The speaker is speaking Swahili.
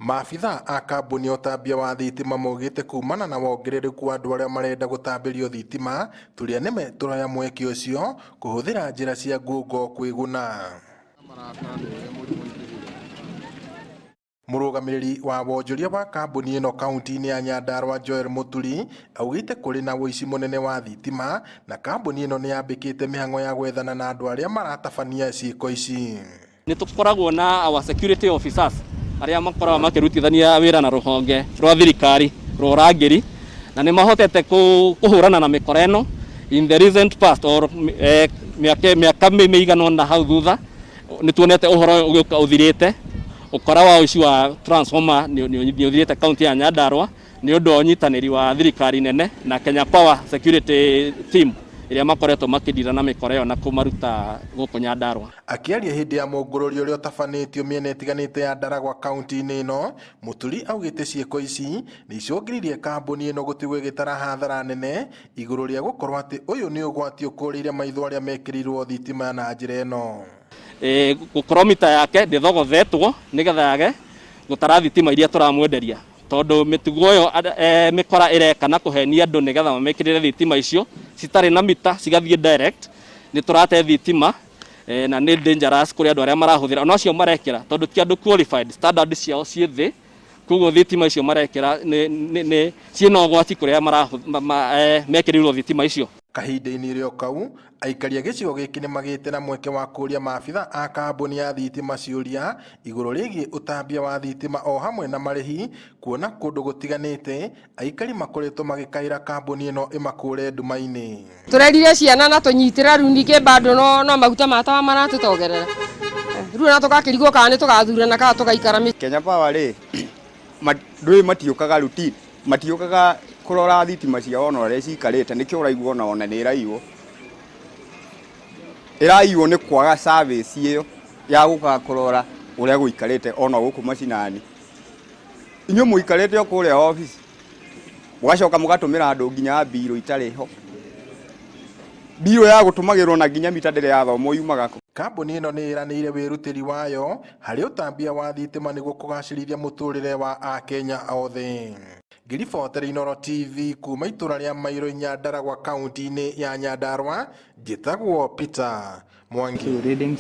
Maabithaa a kambuni ũtambia wa thitima maugĩte kumana na wongerereku wa andũ arĩa marenda gũtambĩrio thitima, tũrĩa nĩme tũroya mweke ũcio kũhũthĩra njĩra cia ngungo kwĩguna. Mũrũgamĩrĩri wa wonjoria wa kambuni ĩno kaunti-inĩ ya Nyandarua Joel Mũturi augĩte kũrĩ na ũici mũnene wa thitima na kambuni ĩno nĩ yambĩkĩte mĩhang'o ya gwethana na andũ arĩa maratabania ciĩko ici. Nĩ tũkoragwo na our security officers arĩa makoragwo makĩrutithania wĩra na rũhonge rwa thirikari rwa ũrangĩri na nĩ mahotete kũhũrana na mĩkora ĩno in the recent past or mĩaka mĩigana na hau thutha. Nĩ tuonete ũhoro ũgĩũka ũthirĩte, ũkora wa ũici wa transformer nĩ ũthirĩte kaunti ya Nyandarua nĩ ũndũ wa ũnyitanĩri wa thirikari nene na Kenya Power Security Team iria makoretwo makĩndira na mĩkora ĩyo na kũmaruta gũkũ Nyandarua. Akĩaria hĩndĩ ya mũngũrũrio ũrĩa ũtabanĩtio mĩena ĩtiganĩte ya Ndaragwa kaunti-inĩ ĩno, Mũturi augĩte ciĩko ici nĩ icũngĩrĩirie kambuni ĩno gũtigwo ĩgĩtara hathara nene igũrũ rĩa gũkorwo atĩ ũyũ nĩ ũgwati ũkũrĩire maitho arĩa mekĩrĩirwo thitima na njĩra ĩno. Gũkorwo mita yake ndĩthogothetwo nĩgetha yage gũtara thitima iria tũramwenderia, tondũ mĩtugo ĩyo mĩkora ĩreka na kũhenia andũ nĩgetha mamekĩrĩre thitima icio citarĩ na mita cigathiĩ direct, nĩ tũrate thitima na nĩ dangerous kũrĩ andũ arĩa marahũthĩra ona acio marekĩra, tondũ ti andũ qualified, standard ciao ciĩ thĩ, koguo thitima icio marekĩra ciĩna ũgwati kũrĩ arĩa mekĩrĩirwo thitima icio. Kahinda-inĩ rĩo kau, aikari a gĩcigo gĩkĩ nĩ magĩte na mweke wa kũria maabithaa a kambuni ya thitima ciũria igũrũ rĩgiĩ ũtambia wa thitima o hamwe na marĩhi, kuona kũndũ gũtiganĩte aikari makoretwo magĩkaĩra kambuni ĩno ĩmakũre nduma-inĩ. Tũrerire ciana na tũnyitĩra rĩu ningĩ bado no maguta matawa maratũtogerera. Rĩu na tũgakĩrigwo kana nĩ tũgathurana kana tũgaikara. Kenya Power rĩ ndũĩ matiũkaga routine, matiũkaga kũrora thitima ciao ona ũrĩa cikarĩte, nĩkĩo ũraigua ona nĩ ĩraiywo nĩ kwaga service ĩyo ya gũka kũrora ũrĩa gũikarĩte ona gũkũ macinani. Inyuĩ mũikarĩte o kũrĩa office mũgacoka mũgatũmĩra andũ nginya mbirũ itarĩ ho, mbirũ ya gũtũmagĩrwo na nginya mita ndĩrĩ yathomwo yumaga kũ. Kambuni ĩno nĩ ĩranĩire wĩrutĩri wayo harĩ ũtambia wa thitima nĩguo kũgacĩrithia mũtũrĩre wa Akenya othe. Ngiribotera Inooro TV kuma itũra rĩa Mairũ Nyandaragwa kaunti-inĩ ya Nyandarua, njĩtagwo Peter Mwangi.